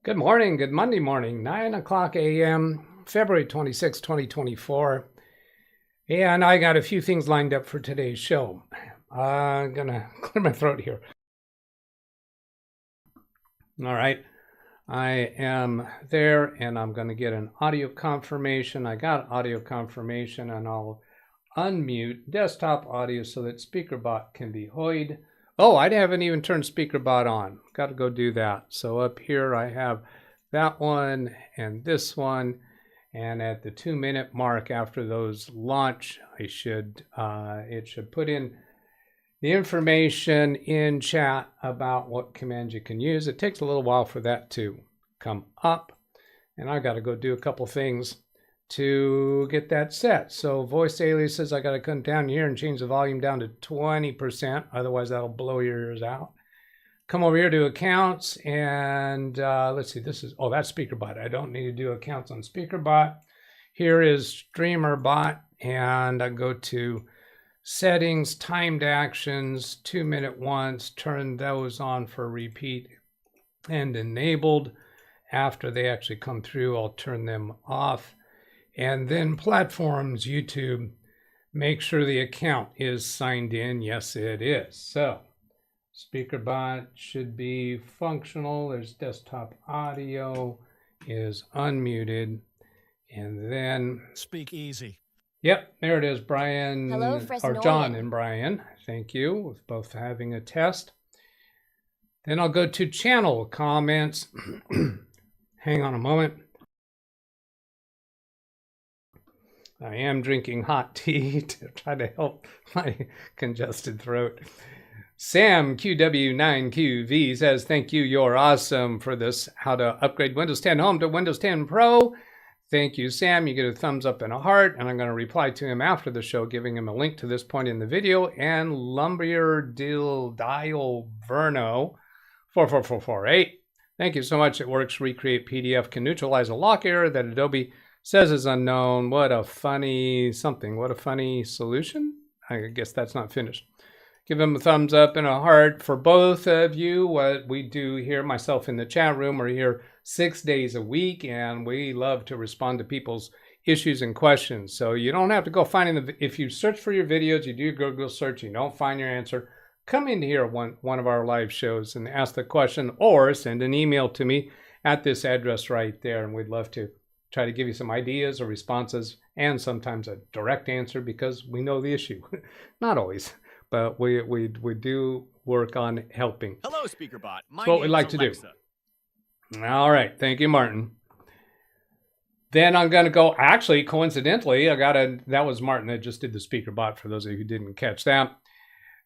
Good morning, good Monday morning, 9 o'clock a.m., February 26, 2024. And I got a few things lined up for today's show. I'm going to clear my throat here. All right. I am there and I'm going to get an audio confirmation. I got audio confirmation and I'll unmute desktop audio so that SpeakerBot can be heard. Oh, I haven't even turned SpeakerBot on. Got to go do that. So up here I have that one and this one. And at the 2-minute mark after those launch, it should put in the information in chat about what commands you can use. It takes a little while for that to come up. And I got to go do a couple things to get that set. So voice aliases, I got to come down here and change the volume down to 20%. Otherwise, that'll blow your ears out. Come over here to accounts and let's see, this is, oh, that's SpeakerBot. I don't need to do accounts on SpeakerBot. Here is StreamerBot and I go to settings, timed actions, 2-minute once, turn those on for repeat and enabled. After they actually come through, I'll turn them off. And then platforms, YouTube, make sure the account is signed in. Yes, it is. So SpeakerBot should be functional. There's desktop audio is unmuted. And then speak easy. Yep, there it is, Brian. Hello, or John and Brian. Thank you. With both having a test. Then I'll go to channel comments. Hang on a moment. I am drinking hot tea to try to help my congested throat. Sam QW9QV says, thank you, you're awesome for this, how to upgrade Windows 10 Home to Windows 10 Pro. Thank you, Sam. You get a thumbs up and a heart, and I'm going to reply to him after the show, giving him a link to this point in the video. And Lumbier Dial Verno 44448. Thank you so much. It works. Recreate PDF can neutralize a lock error that Adobe says is unknown. What a funny something. What a funny solution. I guess that's not finished. Give him a thumbs up and a heart for both of you. What we do here, myself in the chat room, we're here 6 days a week, and we love to respond to people's issues and questions. So you don't have to go finding if you search for your videos, you do Google search, you don't find your answer, come in here one of our live shows and ask the question, or send an email to me at this address right there, and we'd love to try to give you some ideas or responses, and sometimes a direct answer because we know the issue. Not always, but we do work on helping. Hello, SpeakerBot. That's what we like to do. All right, thank you, Martin. Then I'm going to go, actually, coincidentally, that was Martin that just did the SpeakerBot, for those of you who didn't catch that.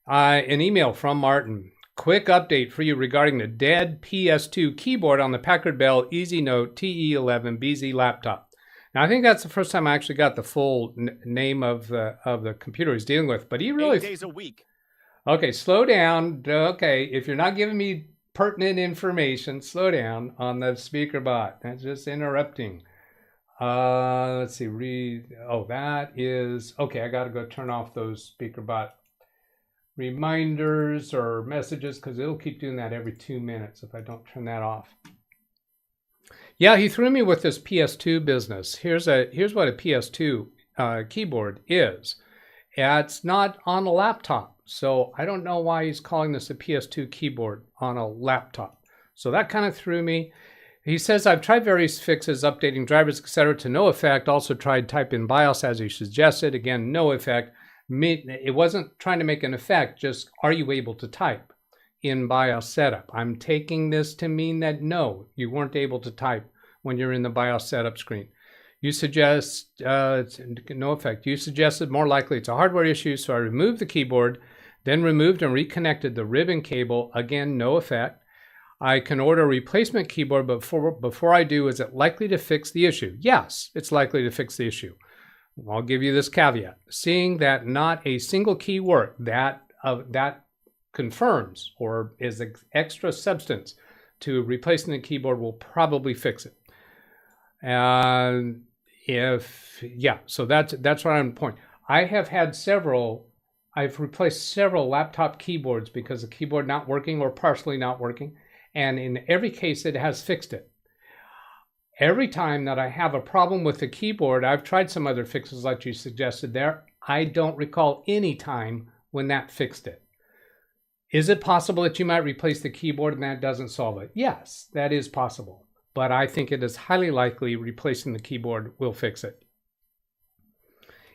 An email from Martin. Quick update for you regarding the dead PS2 keyboard on the Packard Bell EasyNote TE11BZ laptop. Now, I think that's the first time I actually got the full name of the computer he's dealing with, but he really... 8 days a week. Okay, slow down. Okay, if you're not giving me pertinent information, slow down on the SpeakerBot. That's just interrupting. Let's see, that is... Okay, I got to go turn off those SpeakerBot reminders or messages because it'll keep doing that every 2 minutes if I don't turn that off. Yeah, he threw me with this PS2 business. Here's what a PS2 keyboard is. It's not on a laptop, so I don't know why he's calling this a PS2 keyboard on a laptop. So that kind of threw me. He says, I've tried various fixes, updating drivers, etc. to no effect. Also tried type in BIOS as he suggested. Again, no effect. It wasn't trying to make an effect, just are you able to type in BIOS setup? I'm taking this to mean that no, you weren't able to type when you're in the BIOS setup screen. You suggest, no effect. You suggested more likely it's a hardware issue, so I removed the keyboard, then removed and reconnected the ribbon cable. Again, no effect. I can order a replacement keyboard, but before I do, is it likely to fix the issue? Yes, it's likely to fix the issue. I'll give you this caveat. Seeing that not a single key worked, that confirms or is extra substance to replacing the keyboard will probably fix it. So that's right on point. I've replaced several laptop keyboards because the keyboard not working or partially not working. And in every case, it has fixed it. Every time that I have a problem with the keyboard, I've tried some other fixes like you suggested there. I don't recall any time when that fixed it. Is it possible that you might replace the keyboard and that doesn't solve it? Yes, that is possible. But I think it is highly likely replacing the keyboard will fix it.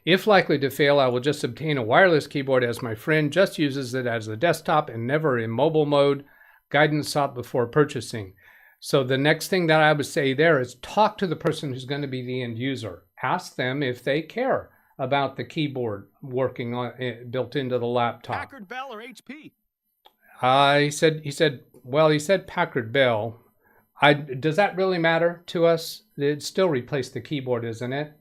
If likely to fail, I will just obtain a wireless keyboard as my friend just uses it as a desktop and never in mobile mode. Guidance sought before purchasing. So the next thing that I would say there is talk to the person who's going to be the end user. Ask them if they care about the keyboard working on built into the laptop. Packard Bell or HP? He said Packard Bell. Does that really matter to us? It still replaced the keyboard, isn't it?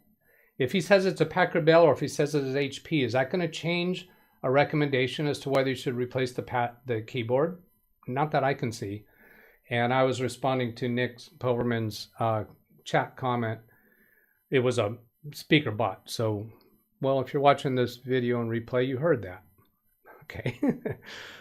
If he says it's a Packard Bell or if he says it is HP, is that going to change a recommendation as to whether you should replace the keyboard? Not that I can see. And I was responding to Nick Poverman's chat comment. It was a speaker bot. So, well, if you're watching this video in replay, you heard that. Okay.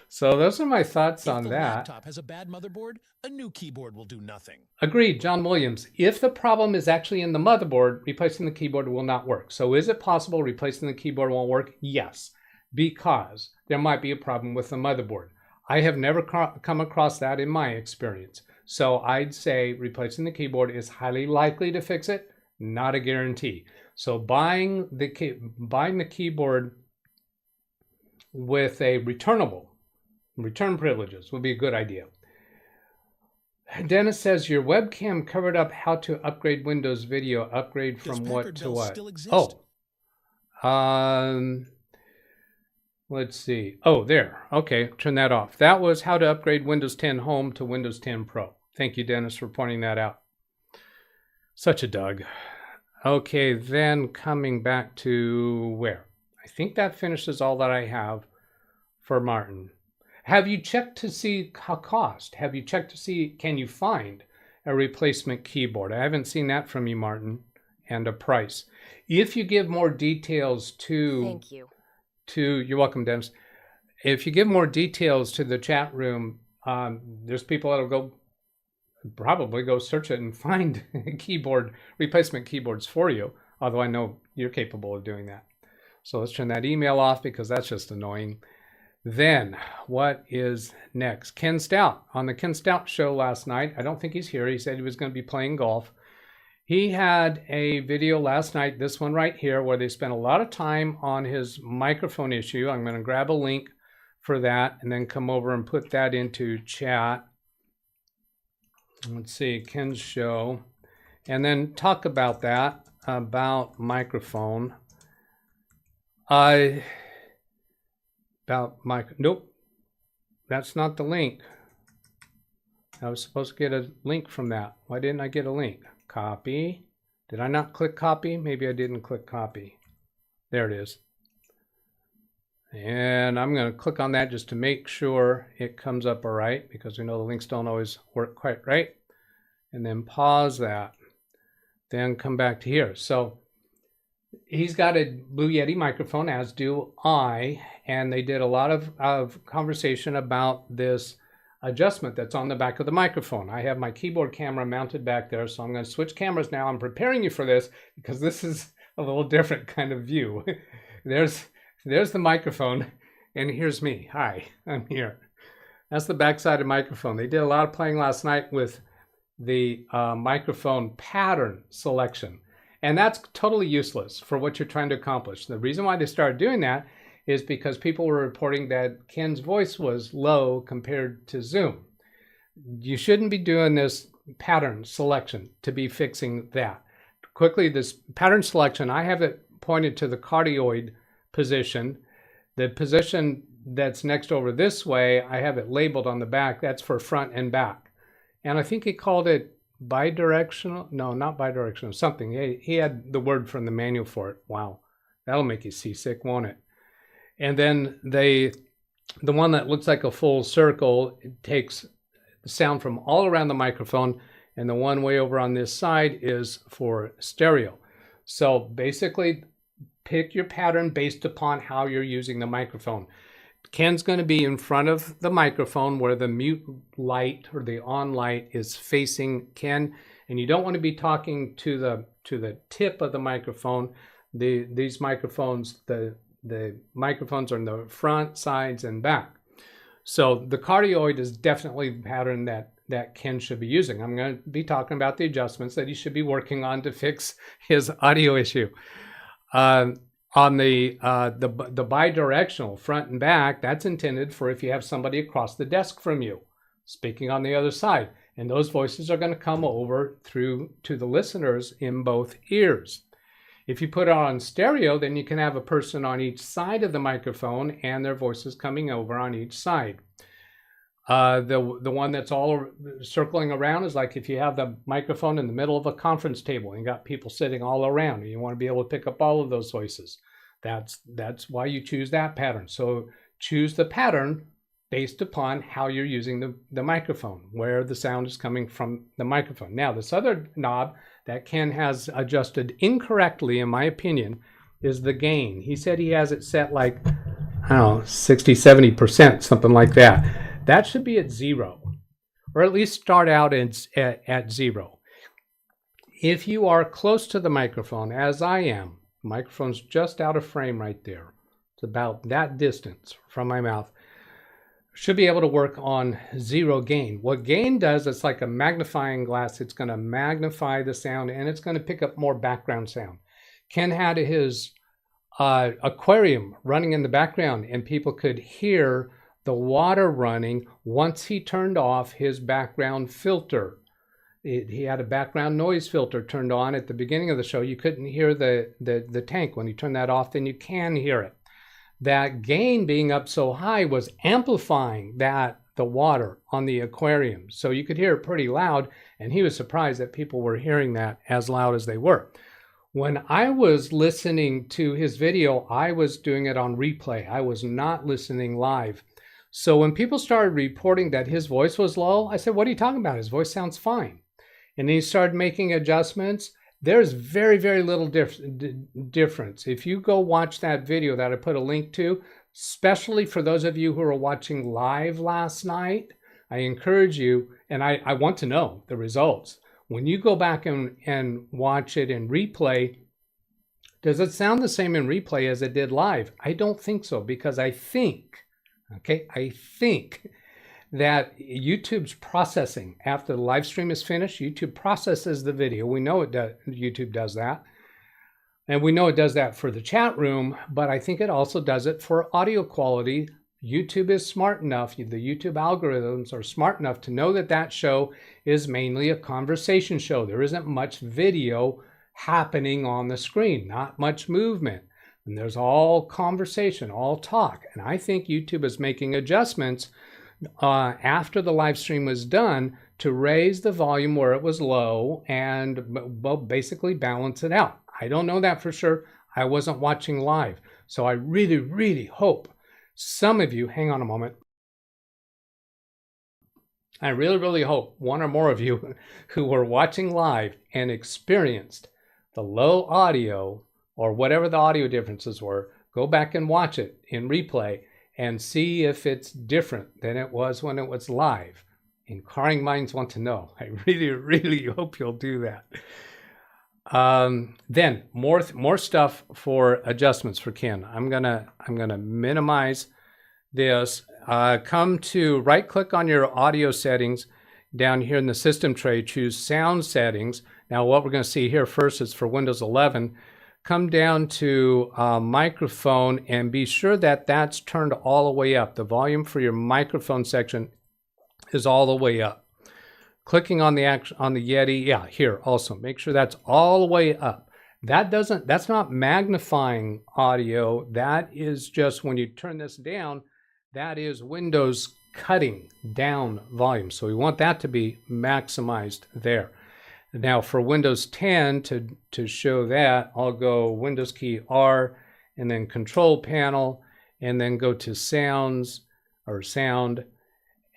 So those are my thoughts on that. If the laptop has a bad motherboard, a new keyboard will do nothing. Agreed, John Williams. If the problem is actually in the motherboard, replacing the keyboard will not work. So is it possible replacing the keyboard won't work? Yes, because there might be a problem with the motherboard. I have never come across that in my experience. So I'd say replacing the keyboard is highly likely to fix it, not a guarantee. So buying the keyboard with a returnable, return privileges would be a good idea. Dennis says your webcam covered up how to upgrade Windows video. Upgrade from what to what? Still exist? Let's see. Oh, there. Okay, turn that off. That was how to upgrade Windows 10 Home to Windows 10 Pro. Thank you, Dennis, for pointing that out. Such a Doug. Okay, then coming back to where? I think that finishes all that I have for Martin. Have you checked to see cost? Have you checked to see, can you find a replacement keyboard? I haven't seen that from you, Martin, and a price. If you give more details to... Thank you. You're welcome, Dennis. If you give more details to the chat room, there's people that'll probably go search it and find replacement keyboards for you, although I know you're capable of doing that. So let's turn that email off because that's just annoying. Then, what is next? Ken Stout. On the Ken Stout show last night, I don't think he's here. He said he was going to be playing golf. He had a video last night, this one right here, where they spent a lot of time on his microphone issue. I'm going to grab a link for that and then come over and put that into chat. Let's see, Ken's show. And then talk about that, about microphone. Nope, that's not the link. I was supposed to get a link from that. Why didn't I get a link? Copy. Did I not click copy? Maybe I didn't click copy. There it is. And I'm going to click on that just to make sure it comes up all right, because we know the links don't always work quite right. And then pause that. Then come back to here. So he's got a Blue Yeti microphone, as do I, and they did a lot of conversation about this adjustment that's on the back of the microphone. I have my keyboard camera mounted back there, so I'm going to switch cameras now. I'm preparing you for this because this is a little different kind of view. There's the microphone, and here's me. Hi, I'm here. That's the backside of the microphone. They did a lot of playing last night with the microphone pattern selection. And that's totally useless for what you're trying to accomplish. The reason why they started doing that is because people were reporting that Ken's voice was low compared to Zoom. You shouldn't be doing this pattern selection to be fixing that. Quickly, this pattern selection, I have it pointed to the cardioid position. The position that's next over this way, I have it labeled on the back. That's for front and back. And I think he called it bidirectional. No, not bidirectional, something. He had the word from the manual for it. Wow, that'll make you seasick, won't it? And then the one that looks like a full circle, it takes the sound from all around the microphone, and the one way over on this side is for stereo. So basically, pick your pattern based upon how you're using the microphone. Ken's going to be in front of the microphone where the mute light or the on light is facing Ken, and you don't want to be talking to the tip of the microphone. These microphones, the microphones are in the front, sides, and back. So the cardioid is definitely the pattern that Ken should be using. I'm going to be talking about the adjustments that he should be working on to fix his audio issue. On the bidirectional front and back, that's intended for if you have somebody across the desk from you speaking on the other side, and those voices are going to come over through to the listeners in both ears. If you put it on stereo, then you can have a person on each side of the microphone and their voices coming over on each side. The one that's all circling around is like if you have the microphone in the middle of a conference table and you got people sitting all around and you want to be able to pick up all of those voices. That's why you choose that pattern. So choose the pattern based upon how you're using the microphone, where the sound is coming from the microphone. Now, this other knob that Ken has adjusted incorrectly, in my opinion, is the gain. He said he has it set like, I don't know, 60, 70%, something like that. That should be at 0, or at least start out at 0. If you are close to the microphone, as I am, the microphone's just out of frame right there. It's about that distance from my mouth. Should be able to work on 0 gain. What gain does, it's like a magnifying glass. It's going to magnify the sound and it's going to pick up more background sound. Ken had his aquarium running in the background and people could hear the water running once he turned off his background filter. He had a background noise filter turned on at the beginning of the show. You couldn't hear the tank. When you turn that off, then you can hear it. That gain being up so high was amplifying the water on the aquarium. So you could hear it pretty loud, and he was surprised that people were hearing that as loud as they were. When I was listening to his video, I was doing it on replay. I was not listening live. So when people started reporting that his voice was low, I said, what are you talking about? His voice sounds fine. And he started making adjustments. There's very, very little difference. If you go watch that video that I put a link to, especially for those of you who are watching live last night, I encourage you, and I want to know the results. When you go back and watch it in replay, does it sound the same in replay as it did live? I don't think so, because I think that YouTube's processing, after the live stream is finished, YouTube processes the video. We know YouTube does that. And we know it does that for the chat room, but I think it also does it for audio quality. YouTube is smart enough, the YouTube algorithms are smart enough to know that that show is mainly a conversation show. There isn't much video happening on the screen, not much movement. And there's all conversation, all talk. And I think YouTube is making adjustments after the live stream was done to raise the volume where it was low and basically balance it out. I don't know that for sure. I wasn't watching live. So I really, really hope some of you, hang on a moment. I really, really hope one or more of you who were watching live and experienced the low audio or whatever the audio differences were, go back and watch it in replay and see if it's different than it was when it was live. Inquiring minds want to know. I really, really hope you'll do that. Then more stuff for adjustments for Ken. I'm gonna minimize this. Come to right click on your audio settings down here in the system tray. Choose sound settings. Now what we're going to see here first is for Windows 11. Come down to microphone and be sure that that's turned all the way up. The volume for your microphone section is all the way up. Clicking on the Yeti, yeah, here also. Make sure that's all the way up. That's not magnifying audio. That is just when you turn this down, that is Windows cutting down volume. So we want that to be maximized there. Now for Windows 10, to show that, I'll go Windows key R and then Control Panel and then go to Sounds or Sound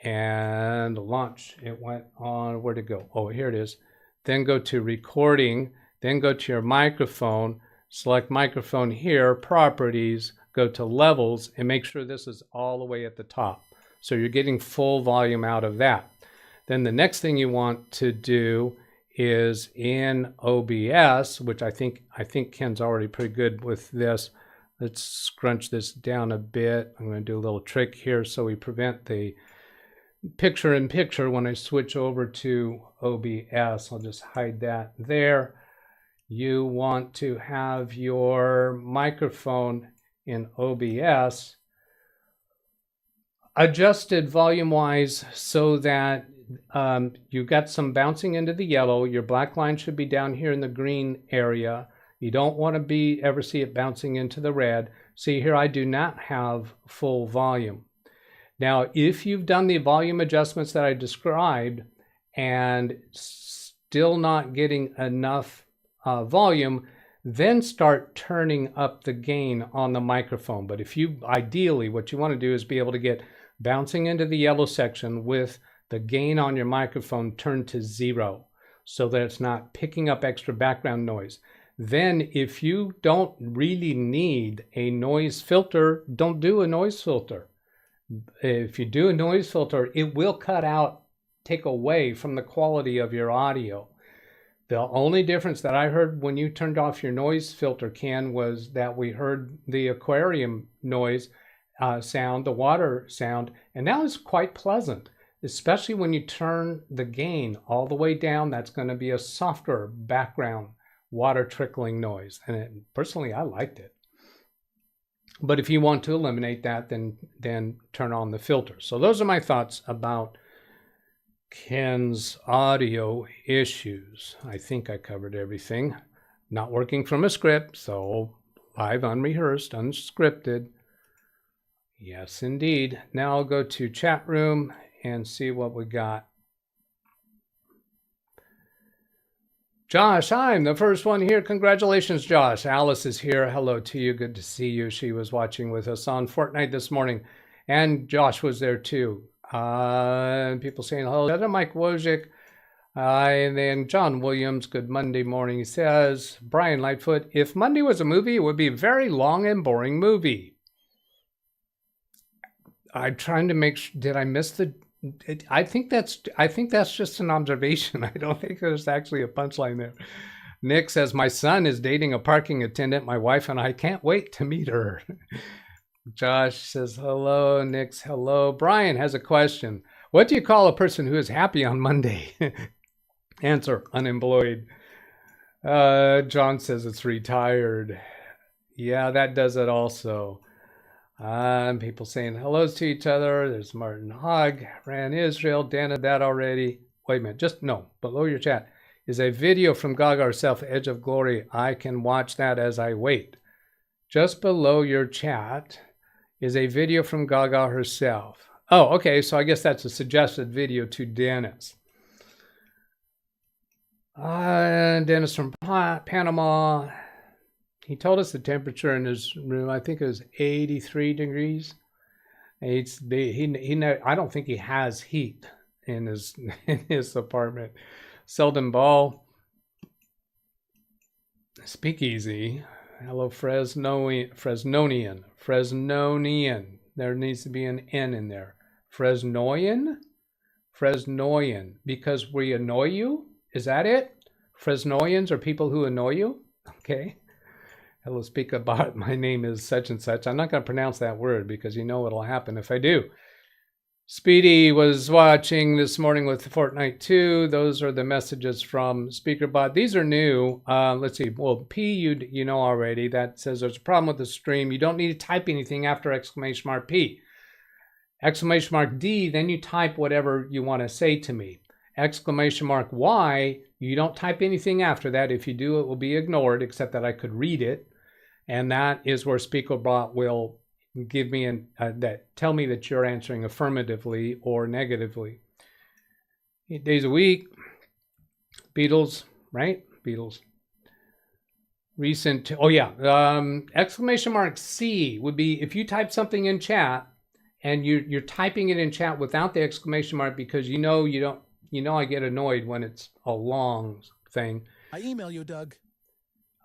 and Launch. It went on, where'd it go? Oh, here it is. Then go to Recording, then go to your microphone, select Microphone here, Properties, go to levels and make sure this is all the way at the top. So you're getting full volume out of that. Then the next thing you want to do is in OBS, which I think Ken's already pretty good with this. Let's scrunch this down a bit. I'm going to do a little trick here so we prevent the picture-in-picture when I switch over to OBS. I'll just hide that there. You want to have your microphone in OBS adjusted volume-wise so that you got some bouncing into the yellow. Your black line should be down here in the green area. You don't want to ever see it bouncing into the red. See here, I do not have full volume. Now, if you've done the volume adjustments that I described and still not getting enough volume, then start turning up the gain on the microphone. But if you, ideally, what you want to do is be able to get bouncing into the yellow section with the gain on your microphone turned to 0 so that it's not picking up extra background noise. Then if you don't really need a noise filter, don't do a noise filter. If you do a noise filter, it will cut out, take away from the quality of your audio. The only difference that I heard when you turned off your noise filter, Ken, was that we heard the aquarium noise sound, the water sound, and that was quite pleasant, especially when you turn the gain all the way down. That's going to be a softer background water trickling noise. And personally, I liked it. But if you want to eliminate that, then turn on the filter. So those are my thoughts about Ken's audio issues. I think I covered everything. Not working from a script, so live, unrehearsed, unscripted. Yes, indeed. Now I'll go to chat room and see what we got. Josh, I'm the first one here. Congratulations, Josh. Alice is here. Hello to you. Good to see you. She was watching with us on Fortnite this morning. And Josh was there too. People saying hello. Mike Wojcik. And then John Williams. Good Monday morning. He says, Brian Lightfoot, if Monday was a movie, it would be a very long and boring movie. I'm trying to make sure, did I miss the... I think that's just an observation. I don't think there's actually a punchline there. Nick says, my son is dating a parking attendant. My wife and I can't wait to meet her. Josh says, hello. Nick's hello. Brian has a question. What do you call a person who is happy on Monday? Answer, unemployed. John says it's retired. Yeah, that does it also. People saying hellos to each other. There's Martin Hogg, Ran Israel, Dana, that already. Wait a minute, just no, below your chat is a video from Gaga herself, Edge of Glory. I can watch that as I wait. Just below your chat is a video from Gaga herself. Oh, okay, so I guess that's a suggested video to Dennis. Dennis from Panama. He told us the temperature in his room, I think it was 83 degrees. I don't think he has heat in his apartment. Selden Ball. Speakeasy. Hello, Fresnonian. There needs to be an N in there. Fresnoian? Because we annoy you? Is that it? Fresnoians are people who annoy you? Okay. Hello, speak about my name is such and such. I'm not going to pronounce that word because you know what'll happen if I do. Speedy was watching this morning with Fortnite 2. Those are the messages from SpeakerBot. These are new. Let's see. Well, P, you know already. That says there's a problem with the stream. You don't need to type anything after exclamation mark P. Exclamation mark D, then you type whatever you want to say to me. Exclamation mark Y, you don't type anything after that. If you do, it will be ignored, except that I could read it. And that is where SpeakerBot will give me tell me that you're answering affirmatively or negatively. 8 days a week. Beatles, right? Beatles. Recent. Oh yeah. Exclamation mark C would be if you type something in chat and you're typing it in chat without the exclamation mark because you know I get annoyed when it's a long thing. I email you, Doug.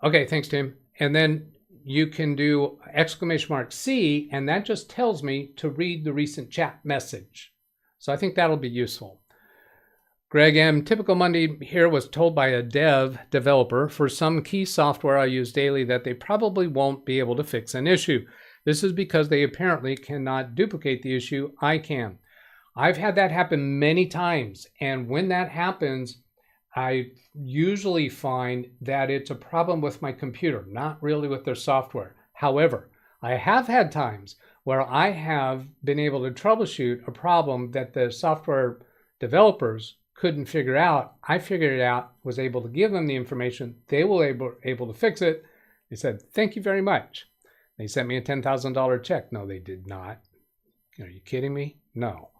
Okay, thanks, Tim. And then you can do !C, and that just tells me to read the recent chat message. So I think that'll be useful. Greg M., typical Monday here was told by a developer for some key software I use daily that they probably won't be able to fix an issue. This is because they apparently cannot duplicate the issue. I can. I've had that happen many times, and when that happens, I usually find that it's a problem with my computer, not really with their software. However, I have had times where I have been able to troubleshoot a problem that the software developers couldn't figure out. I figured it out, was able to give them the information. They were able to fix it. They said, thank you very much. They sent me a $10,000 check. No, they did not. Are you kidding me? No.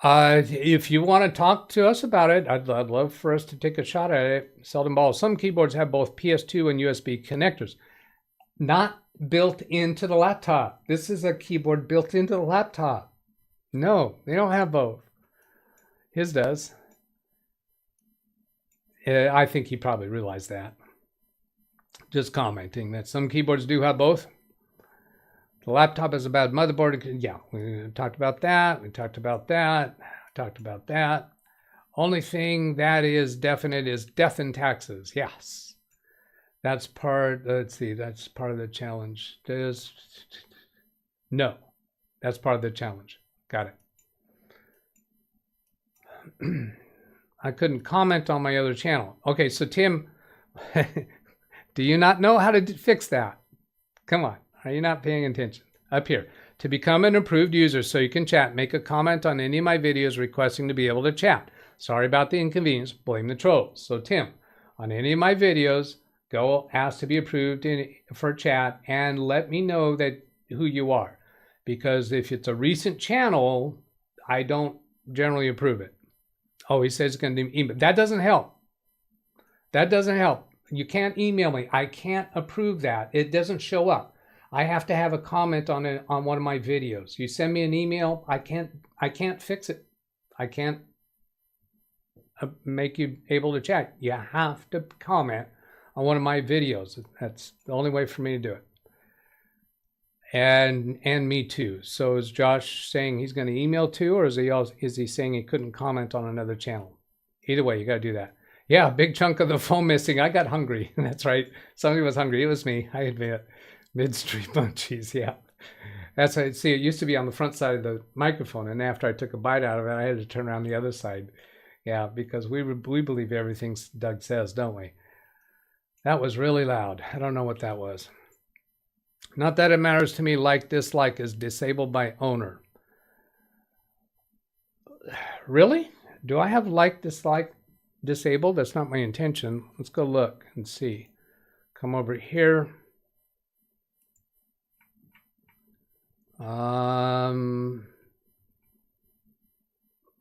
If you want to talk to us about it, I'd love for us to take a shot at it. Seldom balls. Some keyboards have both PS2 and USB connectors. Not built into the laptop. This is a keyboard built into the laptop. No, they don't have both. His does. I think he probably realized that. Just commenting that some keyboards do have both. The laptop is a bad motherboard. Yeah, we talked about that. We talked about that. Talked about that. Only thing that is definite is death and taxes. Yes. That's part, let's see, that's part of the challenge. No, that's part of the challenge. Got it. I couldn't comment on my other channel. Okay, so Tim, do you not know how to fix that? Come on, are you not paying attention? Up here, to become an approved user so you can chat, make a comment on any of my videos requesting to be able to chat. Sorry about the inconvenience, blame the trolls. So Tim, on any of my videos, go ask to be approved for chat and let me know that who you are. Because if it's a recent channel, I don't generally approve it. Oh, he says he's going to do email. That doesn't help. That doesn't help. You can't email me. I can't approve that. It doesn't show up. I have to have a comment on it on one of my videos. You send me an email, I can't fix it. I can't make you able to chat. You have to comment on one of my videos. That's the only way for me to do it. And me too. So is Josh saying he's going to email too, or is he saying he couldn't comment on another channel? Either way, you got to do that. Yeah, big chunk of the phone missing. I got hungry. That's right. Somebody was hungry. It was me. I admit. Midstream munchies. Yeah. That's how, see, it used to be on the front side of the microphone, and after I took a bite out of it, I had to turn around the other side. Yeah, because we believe everything Doug says, don't we? That was really loud. I don't know what that was. Not that it matters to me. Like, dislike is disabled by owner. Really? Do I have like, dislike disabled? That's not my intention. Let's go look and see. Come over here.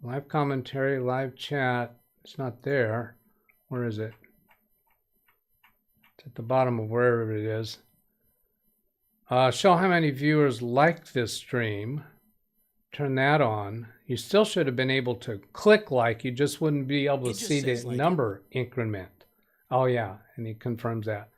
Live commentary, live chat. It's not there. Where is it? It's at the bottom of wherever it is. Show how many viewers liked this stream. Turn that on. You still should have been able to click like. You just wouldn't be able to see the number increment. Oh yeah, and he confirms that.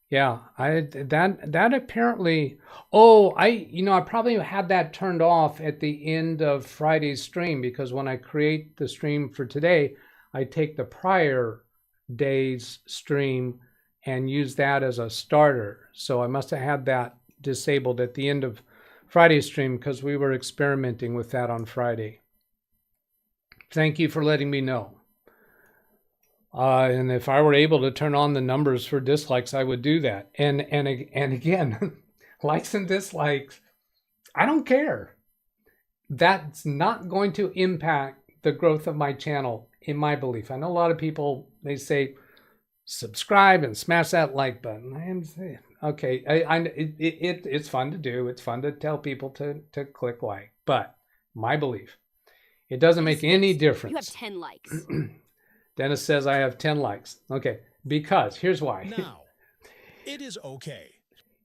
Yeah, that apparently. Oh, I probably had that turned off at the end of Friday's stream, because when I create the stream for today, I take the prior day's stream and use that as a starter. So I must have had that disabled at the end of Friday's stream because we were experimenting with that on Friday. Thank you for letting me know. And if I were able to turn on the numbers for dislikes, I would do that. And again, likes and dislikes, I don't care. That's not going to impact the growth of my channel, in my belief. I know a lot of people, they say, subscribe and smash that like button. Okay, it's fun to do. It's fun to tell people to click like. But my belief, it doesn't make any difference. You have 10 likes. Dennis says I have 10 likes. Okay, because here's why. Now, it is okay.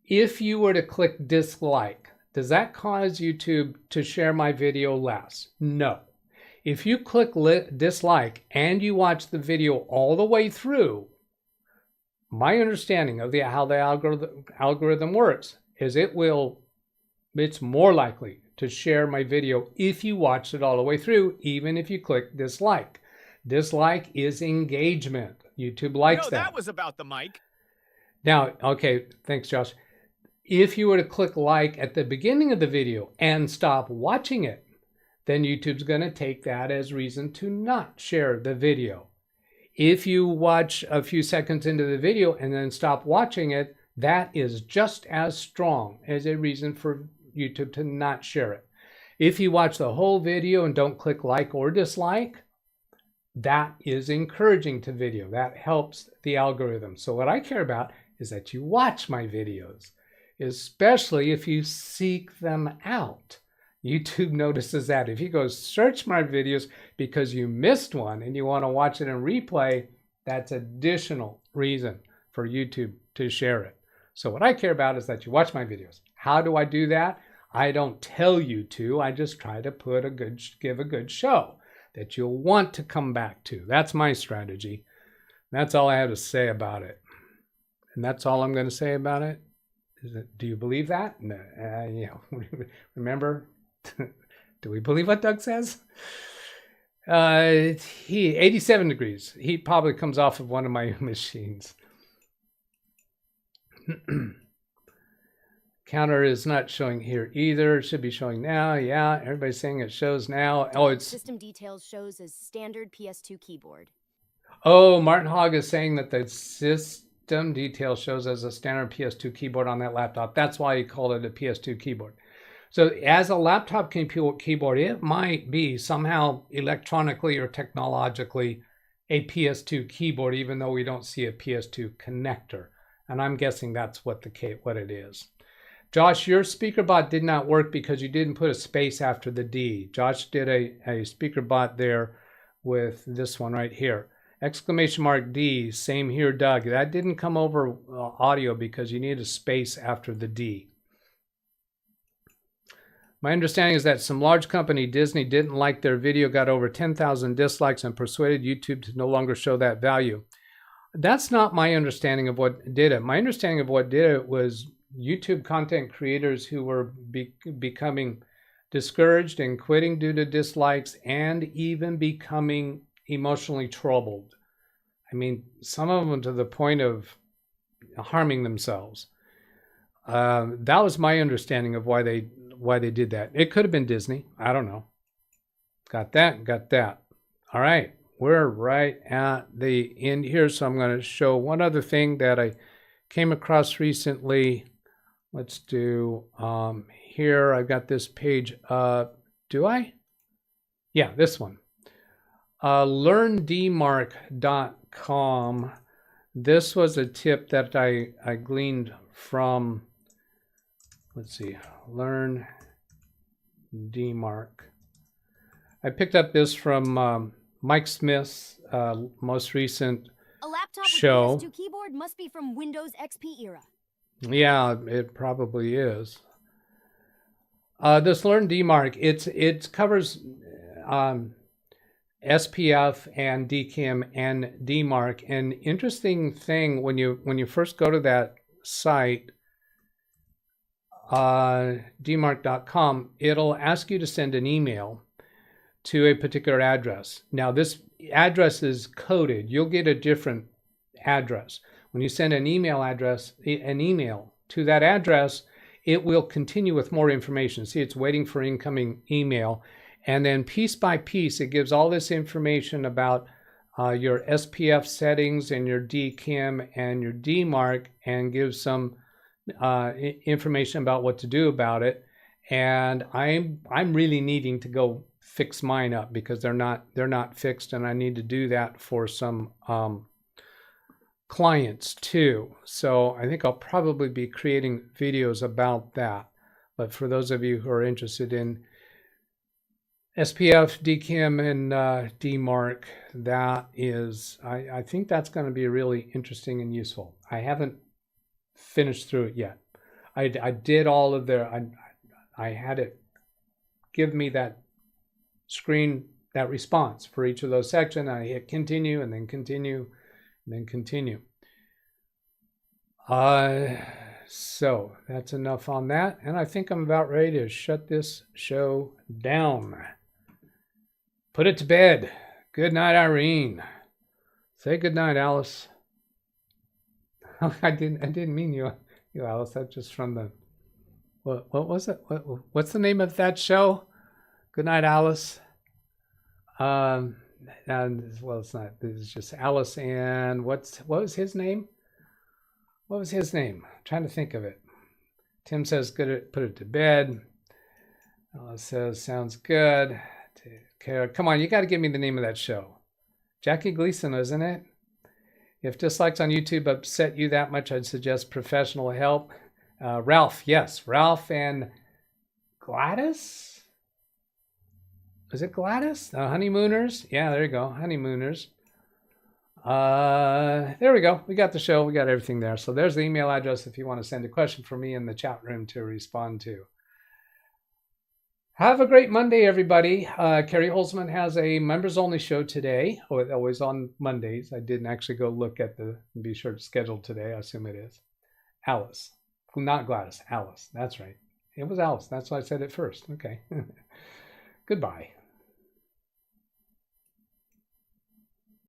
If you were to click dislike, does that cause YouTube to share my video less? No. If you click dislike and you watch the video all the way through, my understanding of how the algorithm works is it's more likely to share my video if you watched it all the way through, even if you click dislike. Dislike is engagement. YouTube likes that. That was about the mic. Now, okay, thanks, Josh. If you were to click like at the beginning of the video and stop watching it, then YouTube's going to take that as reason to not share the video. If you watch a few seconds into the video and then stop watching it, that is just as strong as a reason for YouTube to not share it. If you watch the whole video and don't click like or dislike, that is encouraging to video. That helps the algorithm. So what I care about is that you watch my videos, especially if you seek them out. YouTube notices that. If you go search my videos because you missed one and you want to watch it in replay, that's additional reason for YouTube to share it. So what I care about is that you watch my videos. How do I do that? I don't tell you to. I just try to give a good show that you'll want to come back to. That's my strategy. That's all I have to say about it. And that's all I'm going to say about it. Do you believe that? No, remember? Do we believe what Doug says? 87 degrees. He probably comes off of one of my machines. Counter is not showing here either. It should be showing now. Yeah, everybody's saying it shows now. Oh, it's system details shows as standard PS2 keyboard. Oh, Martin Hogg is saying that the system details shows as a standard PS2 keyboard on that laptop. That's why he called it a PS2 keyboard. So as a laptop keyboard, it might be somehow electronically or technologically a PS2 keyboard, even though we don't see a PS2 connector. And I'm guessing that's what it is. Josh, your speaker bot did not work because you didn't put a space after the D. Josh did a speaker bot there with this one right here. Exclamation mark D, same here, Doug. That didn't come over audio because you need a space after the D. My understanding is that some large company, Disney, didn't like their video, got over 10,000 dislikes, and persuaded YouTube to no longer show that value. That's not my understanding of what did it. My understanding of what did it was YouTube content creators who were becoming discouraged and quitting due to dislikes and even becoming emotionally troubled. I mean, some of them to the point of harming themselves. That was my understanding of why they did that. It could have been Disney. I don't know. Got that. All right. We're right at the end here. So I'm going to show one other thing that I came across recently. Let's do here. I've got this page. Do I? Yeah, this one. LearnDmark.com. This was a tip that I gleaned from, let's see, Learn DMark. I picked up this from Mike Smith's most recent A laptop show. with PS2 keyboard must be from Windows XP era. Yeah, it probably is. This Learn DMark, it covers SPF and DKIM and DMark. An interesting thing when you first go to that site, dmark.com, it'll ask you to send an email to a particular address. Now this address is coded. You'll get a different address. When you send an email to that address, it will continue with more information. See, it's waiting for incoming email. And then piece by piece, it gives all this information about your SPF settings and your DKIM and your DMark, and gives some information about what to do about it. And I'm really needing to go fix mine up because they're not fixed, and I need to do that for some clients too. So I think I'll probably be creating videos about that. But for those of you who are interested in SPF, DKIM, and DMark, that is, I think that's going to be really interesting and useful. I haven't finished through it yet. I did all of I had it give me that screen, that response for each of those sections. I hit continue and then continue and then continue. So that's enough on that. And I think I'm about ready to shut this show down. Put it to bed. Good night, Irene. Say good night, Alice. I didn't mean you, Alice. That's just from the, what was it? What's the name of that show? Good night, Alice. And well, it's not. This is just Alice and what was his name? What was his name? I'm trying to think of it. Tim says, good. Put it to bed. Alice says, sounds good. Come on, you got to give me the name of that show. Jackie Gleason, isn't it? If dislikes on YouTube upset you that much, I'd suggest professional help. Ralph, yes. Ralph and Gladys? Was it Gladys? Honeymooners? Yeah, there you go. Honeymooners. There we go. We got the show. We got everything there. So there's the email address if you want to send a question for me in the chat room to respond to. Have a great Monday, everybody. Carrie Holzman has a members-only show today. Oh, it's always on Mondays. I didn't actually go look at be sure to schedule today. I assume it is. Alice. Not Gladys. Alice. That's right. It was Alice. That's why I said it first. Okay. Goodbye.